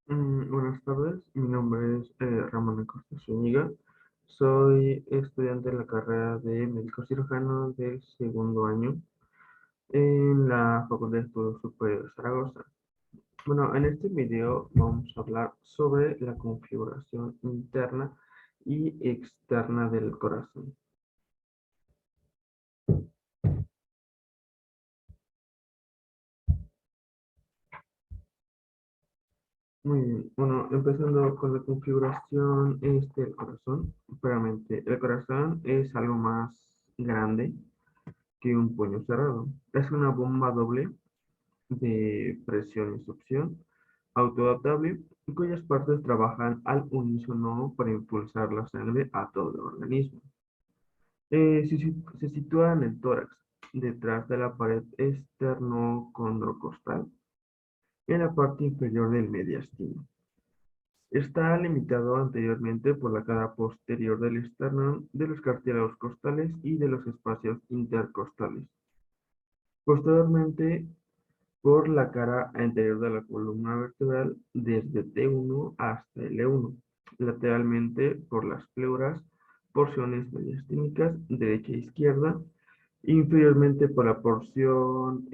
Buenas tardes, mi nombre es Ramón Acosta Zúñiga. Soy estudiante de la carrera de médico cirujano del segundo año en la Facultad de Estudios Superiores de Zaragoza. Bueno, en este video vamos a hablar sobre la configuración interna y externa del corazón. Muy bien, bueno, empezando con la configuración del corazón. Primeramente, el corazón es algo más grande que un puño cerrado. Es una bomba doble de presión y succión autoadaptable cuyas partes trabajan al unísono para impulsar la sangre a todo el organismo. Se sitúa en el tórax, detrás de la pared esternocondrocostal, en la parte inferior del mediastino. Está limitado anteriormente por la cara posterior del esternón, de los cartílagos costales y de los espacios intercostales. Posteriormente, por la cara anterior de la columna vertebral desde T1 hasta L1, lateralmente por las pleuras, porciones mediastínicas derecha e izquierda, inferiormente por la porción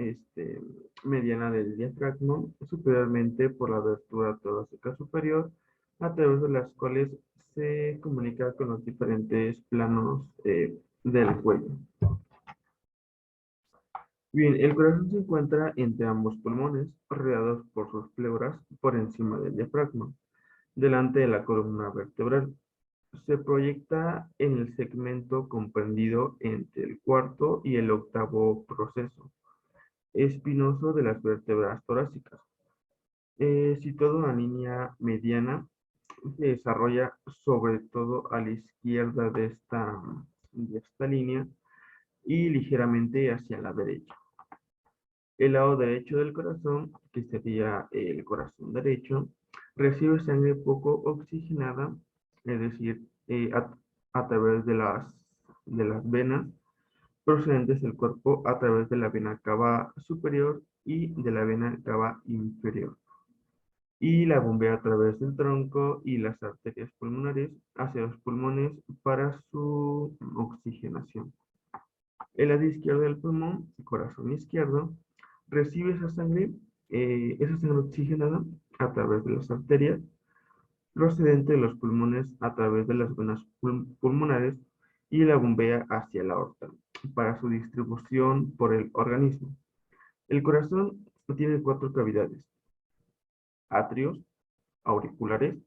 mediana del diafragma, superiormente por la abertura torácica superior, a través de las cuales se comunica con los diferentes planos del cuello. Bien, el corazón se encuentra entre ambos pulmones, rodeados por sus pleuras por encima del diafragma, delante de la columna vertebral. Se proyecta en el segmento comprendido entre el cuarto y el octavo proceso espinoso de las vértebras torácicas. Situado en una línea mediana, se desarrolla sobre todo a la izquierda de esta línea y ligeramente hacia la derecha. El lado derecho del corazón, que sería el corazón derecho, recibe sangre poco oxigenada, es decir, a través de las venas procedentes del cuerpo a través de la vena cava superior y de la vena cava inferior. Y la bombea a través del tronco y las arterias pulmonares hacia los pulmones para su oxigenación. El lado izquierdo del pulmón, corazón izquierdo, recibe esa sangre oxigenada a través de las arterias, procedente de los pulmones a través de las venas pulmonares y la bombea hacia la aorta para su distribución por el organismo. El corazón tiene cuatro cavidades: atrios, auriculares,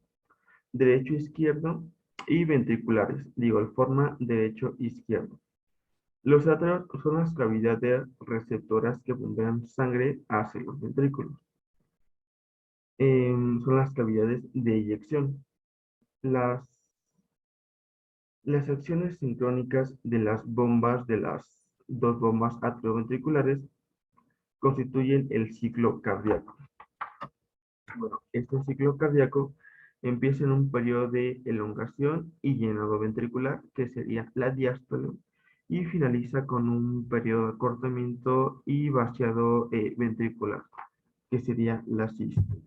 derecho-izquierdo y ventriculares, de igual forma derecho-izquierdo. Los atrios son las cavidades receptoras que bombean sangre hacia los ventrículos. Son las cavidades de eyección. Las, las acciones sincrónicas de las bombas de las dos bombas atrioventriculares constituyen el ciclo cardíaco. Bueno, este ciclo cardíaco empieza en un periodo de elongación y llenado ventricular, que sería la diástole, y finaliza con un periodo de acortamiento y vaciado ventricular, que sería la sístole.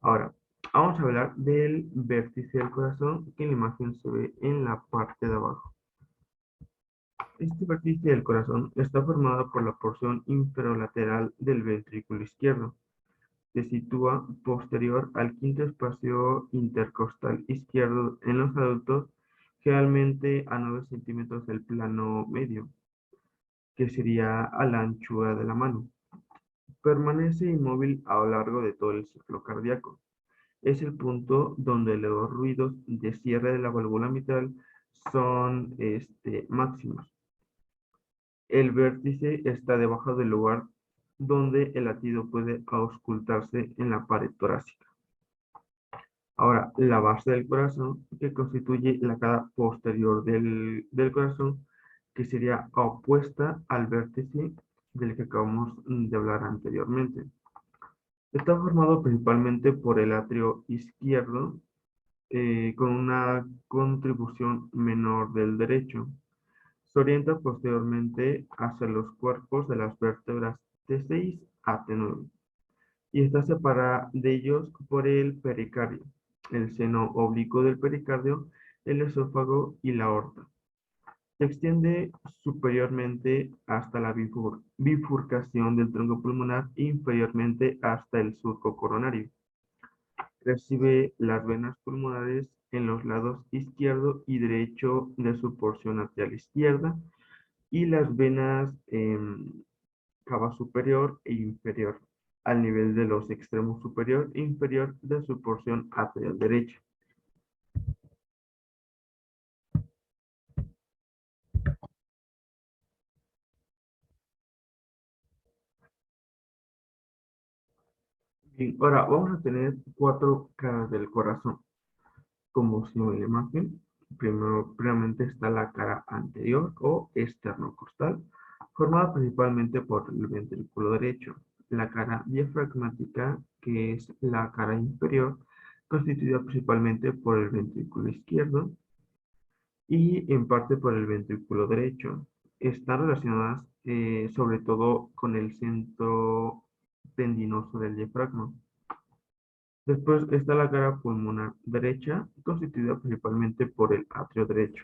Ahora, vamos a hablar del vértice del corazón, que en la imagen se ve en la parte de abajo. Este vértice del corazón está formado por la porción inferolateral del ventrículo izquierdo. Se sitúa posterior al quinto espacio intercostal izquierdo en los adultos, generalmente a 9 centímetros del plano medio, que sería a la anchura de la mano. Permanece inmóvil a lo largo de todo el ciclo cardíaco. Es el punto donde los ruidos de cierre de la válvula mitral son máximos. El vértice está debajo del lugar donde el latido puede auscultarse en la pared torácica. Ahora, la base del corazón, que constituye la cara posterior del corazón, que sería opuesta al vértice del que acabamos de hablar anteriormente. Está formado principalmente por el atrio izquierdo, con una contribución menor del derecho. Se orienta posteriormente hacia los cuerpos de las vértebras T6 a T9 y está separada de ellos por el pericardio, el seno oblicuo del pericardio, el esófago y la aorta. Se extiende superiormente hasta la bifurcación del tronco pulmonar e inferiormente hasta el surco coronario. Recibe las venas pulmonares en los lados izquierdo y derecho de su porción arterial izquierda y las venas cava superior e inferior al nivel de los extremos superior e inferior de su porción arterial derecha. Bien, ahora vamos a tener cuatro caras del corazón, como se ve en la imagen. Primeramente está la cara anterior o esternocostal, formada principalmente por el ventrículo derecho. La cara diafragmática, que es la cara inferior, constituida principalmente por el ventrículo izquierdo y en parte por el ventrículo derecho. Están relacionadas sobre todo con el centro tendinoso del diafragma. Después está la cara pulmonar derecha, constituida principalmente por el atrio derecho.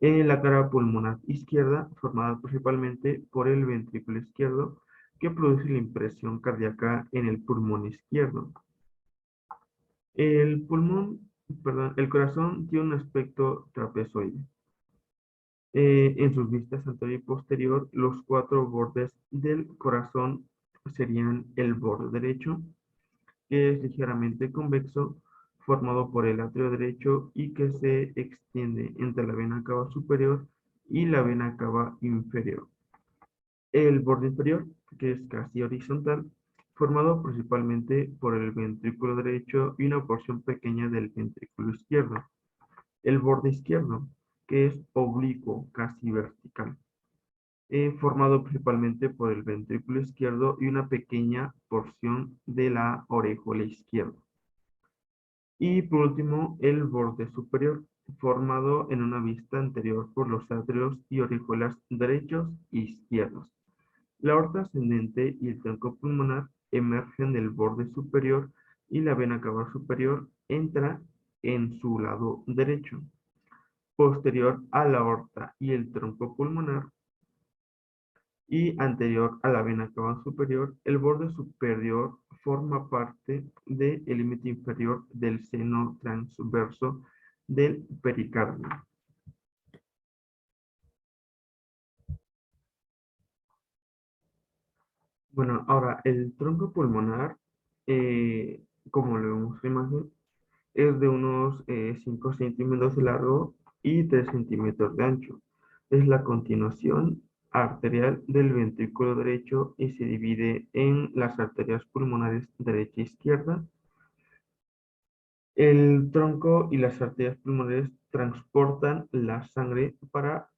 La cara pulmonar izquierda, formada principalmente por el ventrículo izquierdo, que produce la impresión cardíaca en el pulmón izquierdo. El pulmón, perdón, el corazón tiene un aspecto trapezoide. En sus vistas anterior y posterior, los cuatro bordes del corazón serían el borde derecho, que es ligeramente convexo, formado por el atrio derecho y que se extiende entre la vena cava superior y la vena cava inferior. El borde inferior, que es casi horizontal, formado principalmente por el ventrículo derecho y una porción pequeña del ventrículo izquierdo. El borde izquierdo, que es oblicuo, casi vertical, formado principalmente por el ventrículo izquierdo y una pequeña porción de la orejola izquierda. Y por último, el borde superior, formado en una vista anterior por los atrios y orejolas derechos e izquierdos. La aorta ascendente y el tronco pulmonar emergen del borde superior y la vena cava superior entra en su lado derecho. Posterior a la aorta y el tronco pulmonar y anterior a la vena cava superior, el borde superior forma parte del límite inferior del seno transverso del pericardio. Bueno, ahora el tronco pulmonar, como lo vemos en la imagen, es de unos 5 centímetros de largo y 3 centímetros de ancho. Es la continuación arterial del ventrículo derecho y se divide en las arterias pulmonares derecha e izquierda. El tronco y las arterias pulmonares transportan la sangre para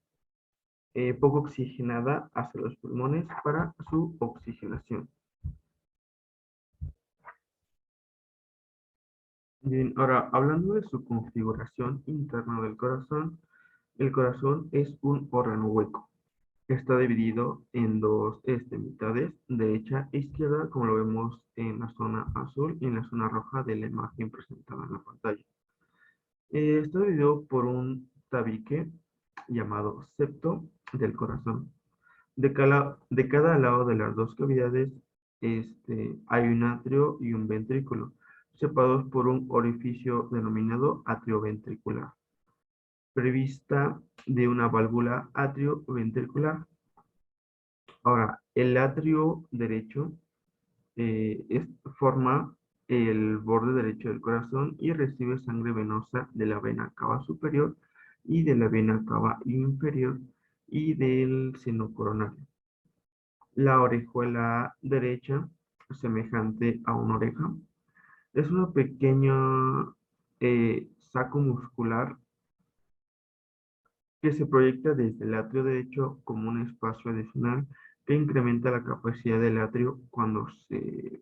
poco oxigenada hacia los pulmones para su oxigenación. Bien, ahora hablando de su configuración interna del corazón, el corazón es un órgano hueco. Está dividido en dos mitades, derecha e izquierda, como lo vemos en la zona azul y en la zona roja de la imagen presentada en la pantalla. Está dividido por un tabique llamado septo del corazón. De cada lado de las dos cavidades hay un atrio y un ventrículo, separados por un orificio denominado atrio ventricular, prevista de una válvula atrio-ventricular. Ahora, el atrio derecho forma el borde derecho del corazón y recibe sangre venosa de la vena cava superior y de la vena cava inferior y del seno coronario. La orejuela derecha, semejante a una oreja, es una pequeña saco muscular que se proyecta desde el atrio derecho como un espacio adicional que incrementa la capacidad del atrio cuando se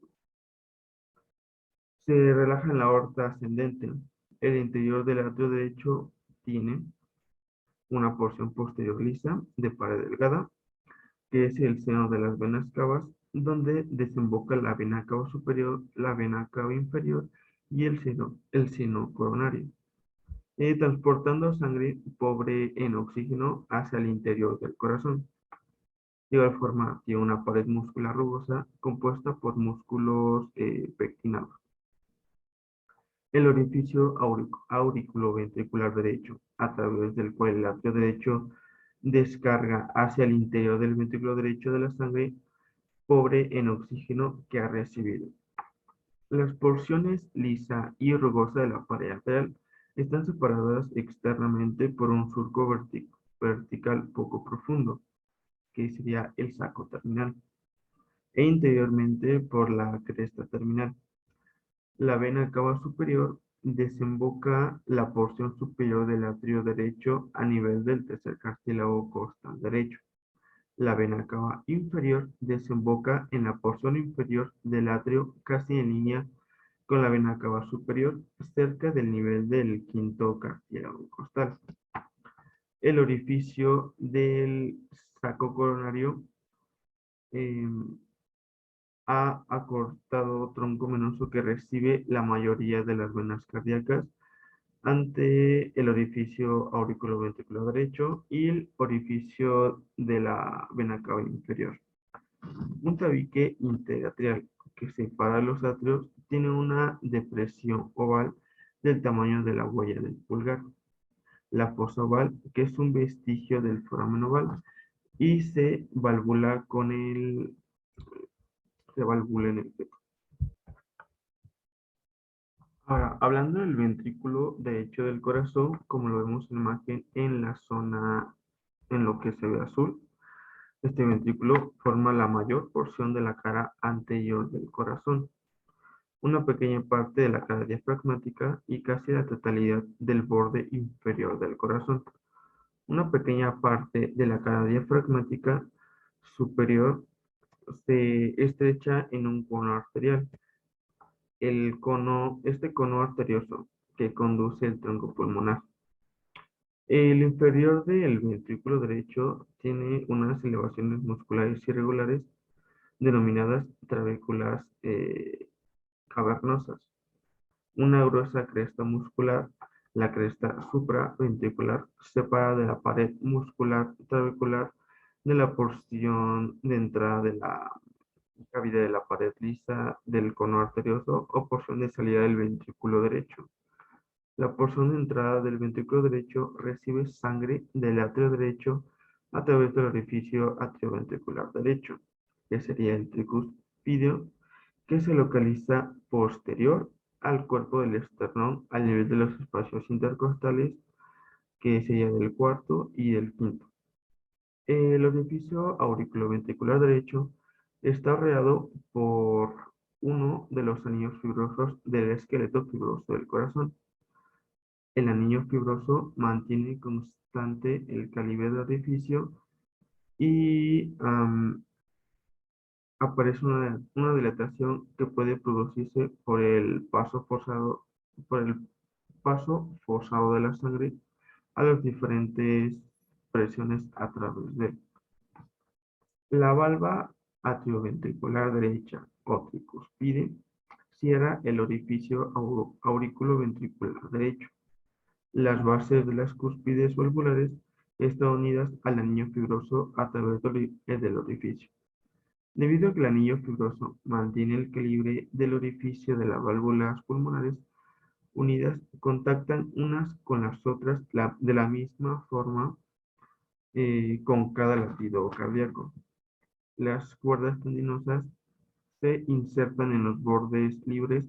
relaja en la aorta ascendente. El interior del atrio derecho tiene una porción posterior lisa de pared delgada, que es el seno de las venas cavas, donde desemboca la vena cava superior, la vena cava inferior y el seno coronario, transportando sangre pobre en oxígeno hacia el interior del corazón. De igual forma, tiene una pared muscular rugosa compuesta por músculos pectinados. El orificio auriculoventricular derecho, a través del cual el atrio derecho descarga hacia el interior del ventrículo derecho de la sangre pobre en oxígeno que ha recibido. Las porciones lisa y rugosa de la pared lateral están separadas externamente por un surco vertical poco profundo, que sería el saco terminal, e interiormente por la cresta terminal. La vena cava superior desemboca la porción superior del atrio derecho a nivel del tercer cartílago costal derecho. La vena cava inferior desemboca en la porción inferior del atrio casi en línea con la vena cava superior, cerca del nivel del quinto cartílago costal. El orificio del saco coronario eh, ha acortado tronco venoso que recibe la mayoría de las venas cardíacas ante el orificio auriculoventricular derecho y el orificio de la vena cava inferior. Un tabique interatrial que separa los atrios tiene una depresión oval del tamaño de la huella del pulgar. La fosa oval, que es un vestigio del foramen oval, y se valvula en el pecho. Ahora, hablando del ventrículo derecho del corazón, como lo vemos en la imagen en la zona, en lo que se ve azul, este ventrículo forma la mayor porción de la cara anterior del corazón, una pequeña parte de la cara diafragmática y casi la totalidad del borde inferior del corazón. Una pequeña parte de la cara diafragmática superior se estrecha en un cono arterial. Este cono arterioso que conduce el tronco pulmonar. El inferior del ventrículo derecho tiene unas elevaciones musculares irregulares denominadas trabéculas cavernosas. Una gruesa cresta muscular, la cresta supraventricular, separa de la pared muscular trabecular de la porción de entrada de la cavidad de la pared lisa del cono arterioso o porción de salida del ventrículo derecho. La porción de entrada del ventrículo derecho recibe sangre del atrio derecho a través del orificio atrioventricular derecho, que sería el tricuspidio, que se localiza posterior al cuerpo del esternón al nivel de los espacios intercostales, que sería del cuarto y del quinto. El orificio auriculoventricular derecho está rodeado por uno de los anillos fibrosos del esqueleto fibroso del corazón. El anillo fibroso mantiene constante el calibre del orificio y aparece una dilatación que puede producirse por el paso forzado de la sangre a las diferentes presiones a través de él. La valva atrioventricular derecha o tricuspide cierra el orificio auriculoventricular derecho. Las bases de las cúspides valvulares están unidas al anillo fibroso a través del orificio. Debido a que el anillo fibroso mantiene el calibre del orificio de las válvulas pulmonares unidas, contactan unas con las otras de la misma forma con cada latido cardíaco. Las cuerdas tendinosas se insertan en los bordes libres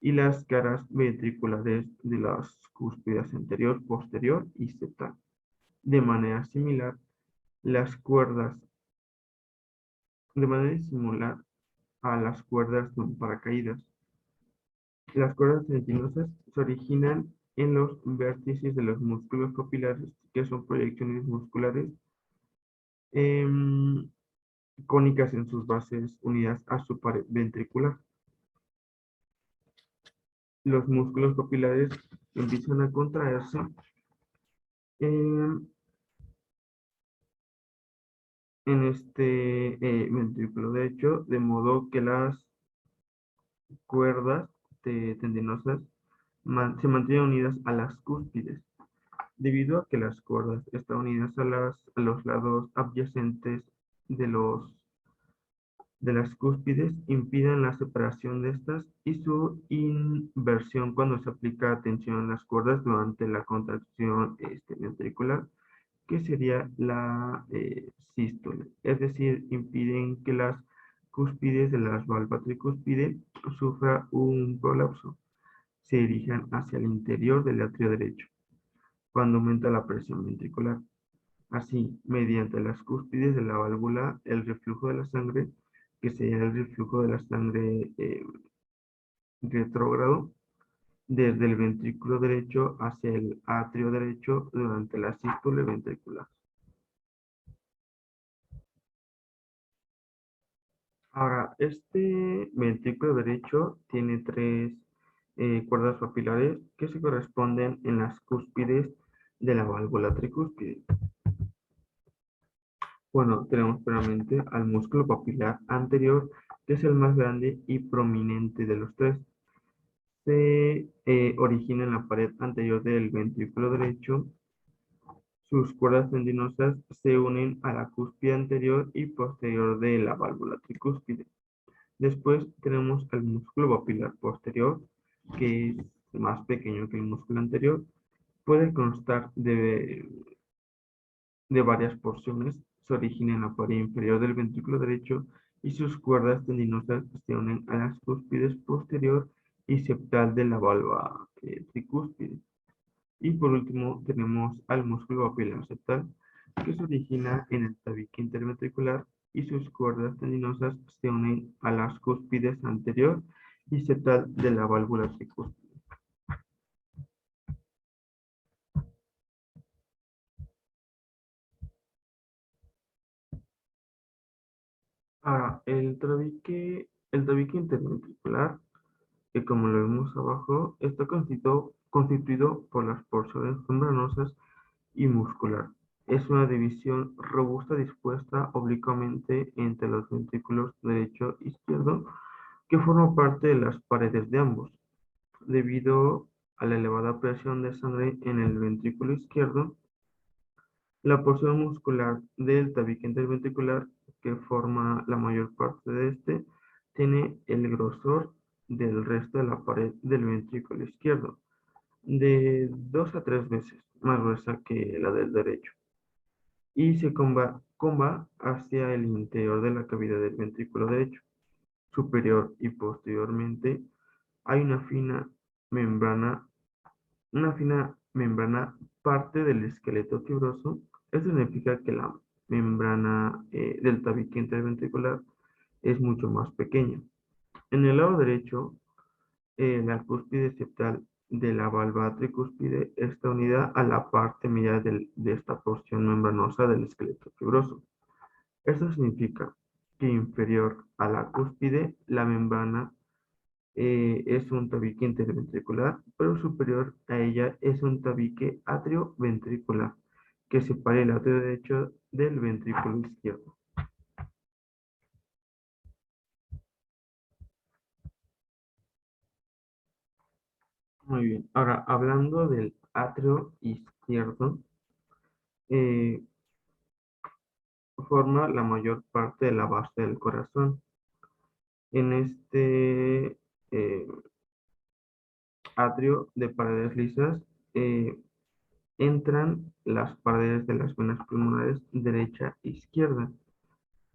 y las caras ventriculares de las cúspides anterior, posterior y septal. De manera similar, las cuerdas, de manera similar a las cuerdas de un paracaídas. Las cuerdas tendinosas se originan en los vértices de los músculos capilares, que son proyecciones musculares em, cónicas en sus bases unidas a su pared ventricular. Los músculos capilares empiezan a contraerse em, en este ventrículo derecho, de modo que las cuerdas tendinosas se mantienen unidas a las cúspides. Debido a que las cuerdas están unidas a los lados adyacentes de de las cúspides, impiden la separación de estas y su inversión cuando se aplica tensión en las cuerdas durante la contracción ventricular, que sería la sístole. Es decir, impiden que las cúspides de las válvulas tricúspide sufra un prolapso, se dirijan hacia el interior del atrio derecho cuando aumenta la presión ventricular. Así, mediante las cúspides de la válvula, el reflujo de la sangre, que sería el reflujo de la sangre retrógrado, desde el ventrículo derecho hacia el atrio derecho durante la sístole ventricular. Ahora, este ventrículo derecho tiene tres cuerdas papilares que se corresponden en las cúspides de la válvula tricúspide. Bueno, tenemos primeramente al músculo papilar anterior, que es el más grande y prominente de los tres. Se origina en la pared anterior del ventrículo derecho. Sus cuerdas tendinosas se unen a la cúspide anterior y posterior de la válvula tricúspide. Después tenemos al músculo papilar posterior, que es más pequeño que el músculo anterior. Puede constar de varias porciones. Se origina en la pared inferior del ventrículo derecho y sus cuerdas tendinosas se unen a las cúspides posterior y septal de la válvula tricúspide. Y por último tenemos al músculo papilar septal, que se origina en el tabique interventricular y sus cuerdas tendinosas se unen a las cúspides anterior y septal de la válvula tricúspide. Ahora, el tabique interventricular, que como lo vemos abajo, está constituido por las porciones membranosas y muscular. Es una división robusta dispuesta oblicuamente entre los ventrículos derecho e izquierdo, que forma parte de las paredes de ambos. Debido a la elevada presión de sangre en el ventrículo izquierdo, la porción muscular del tabique interventricular, que forma la mayor parte de este, tiene el grosor del resto de la pared del ventrículo izquierdo, de 2 a 3 veces más gruesa que la del derecho, y se comba hacia el interior de la cavidad del ventrículo derecho. Superior y posteriormente hay membrana, una fina membrana parte del esqueleto fibroso. Esto significa que la membrana del tabique interventricular es mucho más pequeña. En el lado derecho, la cúspide septal de la válvula tricúspide está unida a la parte media de esta porción membranosa del esqueleto fibroso. Esto significa que inferior a la cúspide, la membrana es un tabique interventricular, pero superior a ella es un tabique atrioventricular, que separa el atrio derecho del ventrículo izquierdo. Muy bien, ahora hablando del atrio izquierdo, eh, forma la mayor parte de la base del corazón. En este eh, atrio de paredes lisas eh, entran las paredes de las venas pulmonares derecha e izquierda,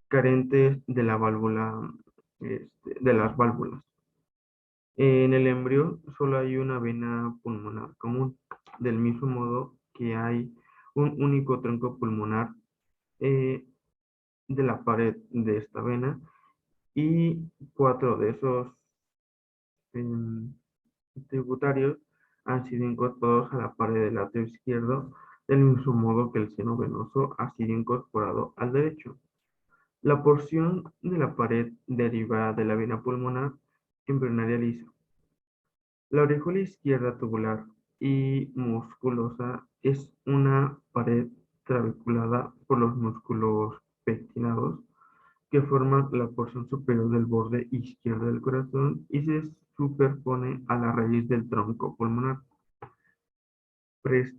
carentes de la válvula, de las válvulas. En el embrión solo hay una vena pulmonar común, del mismo modo que hay un único tronco pulmonar eh, de la pared de esta vena y cuatro de esos em, tributarios han sido incorporados a la pared del atrio izquierdo, del mismo modo que el seno venoso ha sido incorporado al derecho. La porción de la pared derivada de la vena pulmonar embrionaria lisa. La aurícula izquierda tubular y musculosa es una pared trabeculada por los músculos pectinados que forman la porción superior del borde izquierdo del corazón y se superpone a la raíz del tronco pulmonar.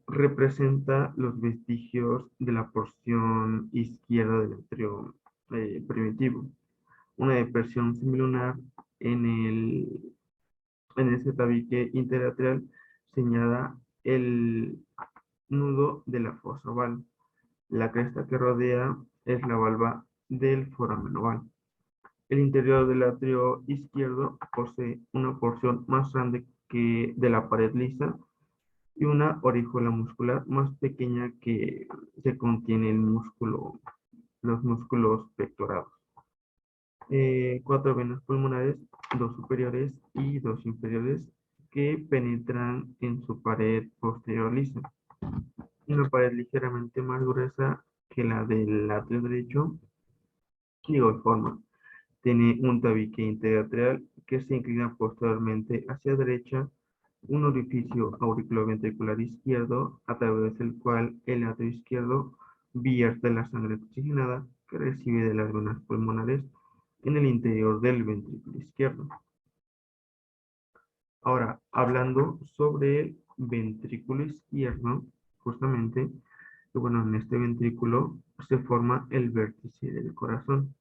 Representa los vestigios de la porción izquierda del atrio primitivo. Una depresión semilunar en en ese tabique interatrial señala el nudo de la fosa oval. La cresta que rodea es la valva del foramen oval. El interior del atrio izquierdo posee una porción más grande que de la pared lisa y una aurícula muscular más pequeña que contiene los músculos pectorales. Cuatro venas pulmonares, dos superiores y dos inferiores, que penetran en su pared posterior lisa. Una pared ligeramente más gruesa que la del atrio derecho, de igual forma. Tiene un tabique interatrial que se inclina posteriormente hacia derecha, un orificio auriculoventricular izquierdo a través del cual el atrio izquierdo vierte la sangre oxigenada que recibe de las venas pulmonares en el interior del ventrículo izquierdo. Ahora, hablando sobre el ventrículo izquierdo, justamente, bueno, en este ventrículo se forma el vértice del corazón.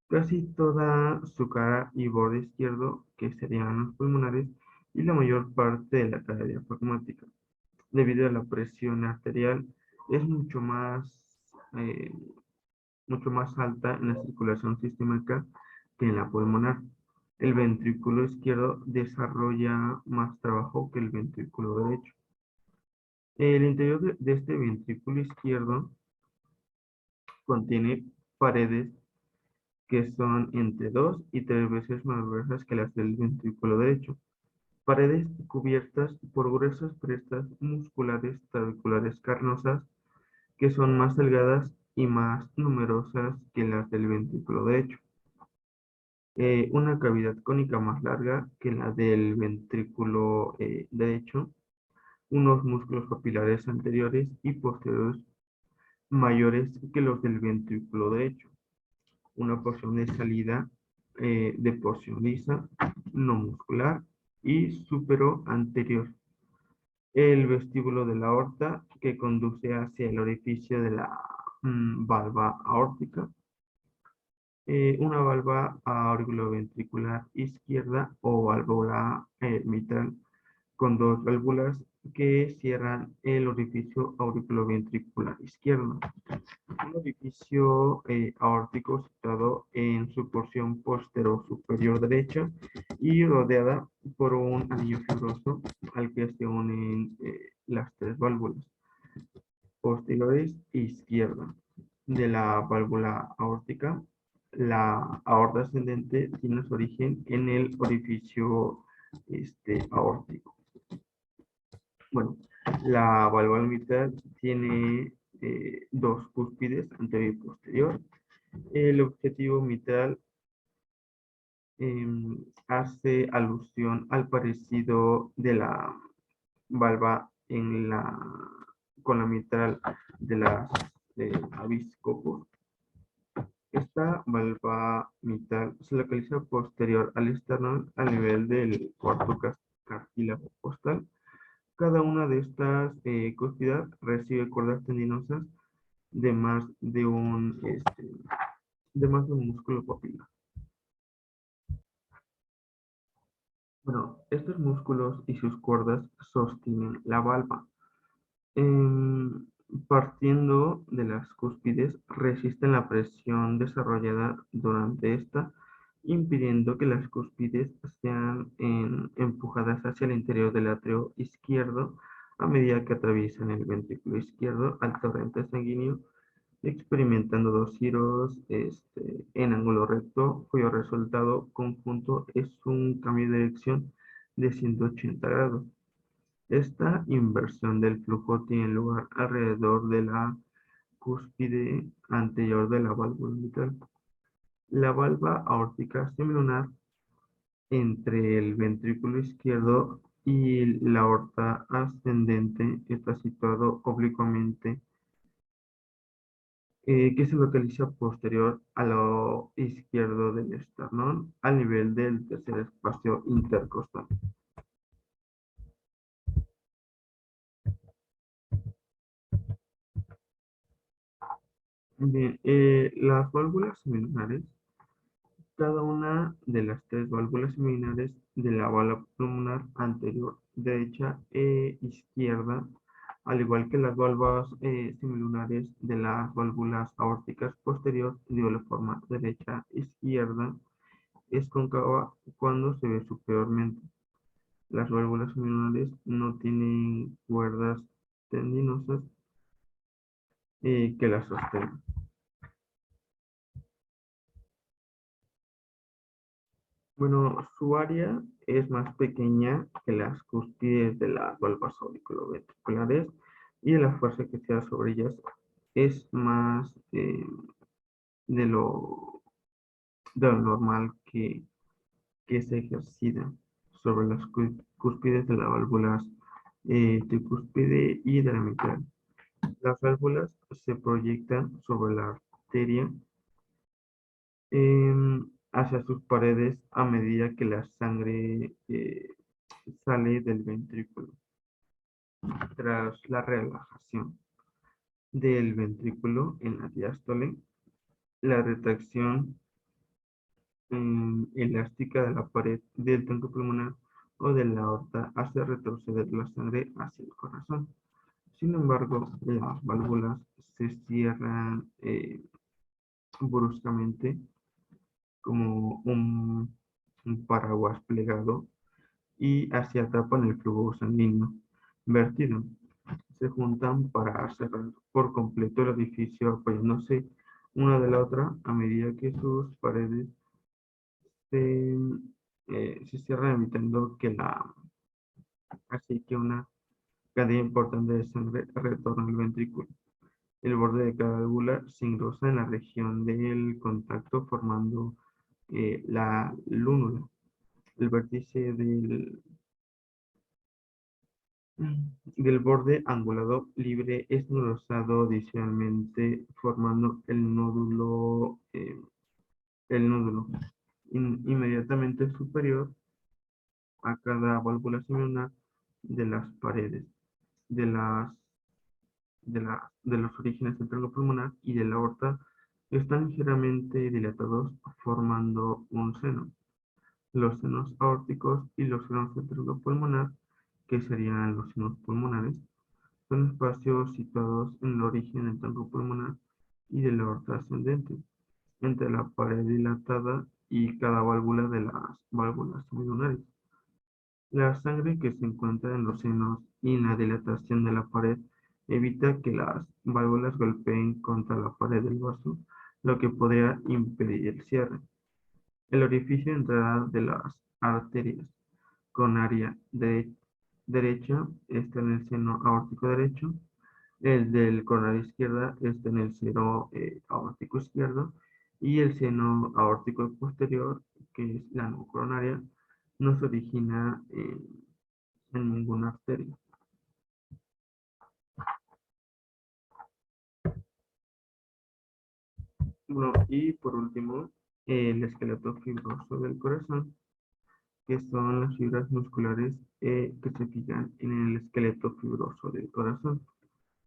Casi toda su cara y borde izquierdo, que serían los pulmonares, y la mayor parte de la cara diafragmática. Debido a la presión arterial, es eh, mucho más alta en la circulación sistémica que en la pulmonar. El ventrículo izquierdo desarrolla más trabajo que el ventrículo derecho. El interior de este ventrículo izquierdo contiene paredes que son entre 2 y 3 veces más gruesas que las del ventrículo derecho. Paredes cubiertas por gruesas prestas musculares trabeculares carnosas que son más delgadas y más numerosas que las del ventrículo derecho. Una cavidad cónica más larga que la del ventrículo derecho, unos músculos papilares anteriores y posteriores mayores que los del ventrículo derecho, una porción de salida de porción lisa, no muscular y supero anterior. El vestíbulo de la aorta que conduce hacia el orificio de la valva aórtica. Una valva auriculoventricular izquierda o válvula mitral con dos válvulas que cierran el orificio auriculoventricular izquierdo. Un orificio aórtico situado en su porción postero superior derecha y rodeada por un anillo fibroso al que se unen las tres válvulas posteriores izquierda de la válvula aórtica. La aorta ascendente tiene su origen en el orificio aórtico. Bueno, la válvula mitral tiene dos cúspides, anterior y posterior. El objetivo mitral hace alusión al parecido de la valva con la mitral de las aviscopos. Esta valva mitral se localiza posterior al esternón a nivel del cuarto cartílago costal. Cada una de estas cúspidas recibe cuerdas tendinosas de de más de un músculo papilar. Bueno, estos músculos y sus cuerdas sostienen la valva. Em, Partiendo de las cúspides, resisten la presión desarrollada durante esta, impidiendo que las cúspides sean empujadas hacia el interior del atrio izquierdo a medida que atraviesan el ventrículo izquierdo al torrente sanguíneo, experimentando dos giros en ángulo recto, cuyo resultado conjunto es un cambio de dirección de 180 grados. Esta inversión del flujo tiene lugar alrededor de la cúspide anterior de la válvula mitral. La valva aórtica semilunar entre el ventrículo izquierdo y la aorta ascendente está situado oblicuamente que se localiza posterior a lo izquierdo del esternón, al nivel del tercer espacio intercostal. Bien, las válvulas semilunares, cada una de las tres válvulas semilunares de la válvula pulmonar anterior, derecha e izquierda, al igual que las válvulas semilunares de las válvulas aórticas posterior, de la forma derecha e izquierda, es cóncava cuando se ve superiormente. Las válvulas semilunares no tienen cuerdas tendinosas que las sostengan. Bueno, su área es más pequeña que las cúspides de las valvas auriculoventriculares y la fuerza que se da sobre ellas es más de lo, de lo normal que se ejercita sobre las cúspides de las válvulas tricúspide y de la mitral. Las válvulas se proyectan sobre la arteria hacia sus paredes a medida que la sangre sale del ventrículo. Tras la relajación del ventrículo en la diástole, la retracción elástica de la pared del tronco pulmonar o de la aorta hace retroceder la sangre hacia el corazón. Sin embargo, las válvulas se cierran bruscamente como un paraguas plegado y hacia tapan el flujo sanguíneo vertido. Se juntan para cerrar por completo el edificio apoyándose una de la otra a medida que sus paredes se, se cierran evitando que así que una cantidad importante de sangre retorna al ventrículo. El borde de cada válvula se engrosa en la región del contacto formando la lúnula. El vértice del borde angulado libre es engrosado adicionalmente formando el nódulo inmediatamente superior a cada válvula semilunar de las paredes de de los orígenes del tronco pulmonar y de la aorta están ligeramente dilatados formando un seno. Los senos aórticos y los senos del tronco pulmonar, que serían los senos pulmonares, son espacios situados en el origen del tronco pulmonar y de la aorta ascendente, entre la pared dilatada y cada válvula de las válvulas semilunares. La sangre que se encuentra en los senos y la dilatación de la pared evita que las válvulas golpeen contra la pared del vaso, lo que podría impedir el cierre. El orificio de entrada de las arterias con área derecha está en el seno aórtico derecho, el del coronario izquierda está en el seno aórtico izquierdo y el seno aórtico posterior, que es la no coronaria, no se origina en ninguna arteria. Bueno, y por último, el esqueleto fibroso del corazón, que son las fibras musculares que se fijan en el esqueleto fibroso del corazón,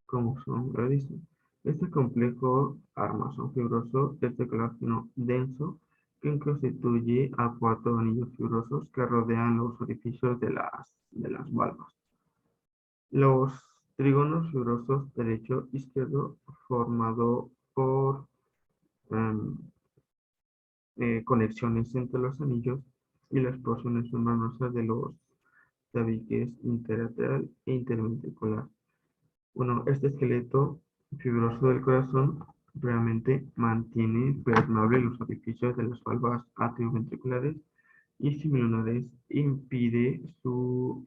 como su nombre lo dice. Este complejo armazón fibroso es de colágeno denso que constituye a cuatro anillos fibrosos que rodean los orificios de las válvulas. Los trígonos fibrosos derecho e izquierdo formado por em, conexiones entre los anillos y las porciones membranosas de los tabiques interlateral e interventricular. Bueno, este esqueleto fibroso del corazón realmente mantiene permeables los orificios de las valvas atrioventriculares y semilunares, impide su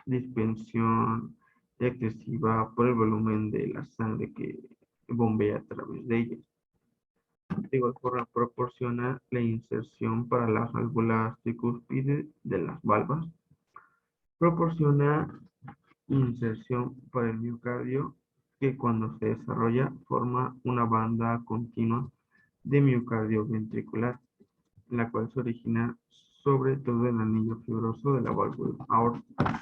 dispensión excesiva por el volumen de la sangre que bombea a través de ellas. De igual forma, proporciona la inserción para las válvulas tricúspides de las valvas, proporciona inserción para el miocardio que cuando se desarrolla forma una banda continua de miocardio ventricular, la cual se origina sobre todo en el anillo fibroso de la válvula aórtica.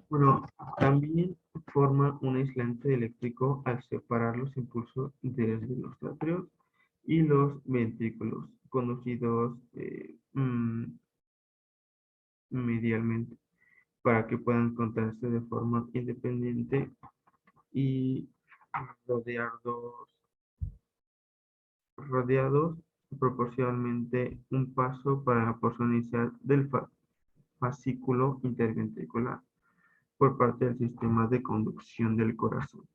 Bueno, también forma un aislante eléctrico al separar los impulsos desde los atrios y los ventrículos, conducidos medialmente, para que puedan encontrarse de forma independiente y rodeados proporcionalmente un paso para la porción inicial del fascículo interventricular por parte del sistema de conducción del corazón.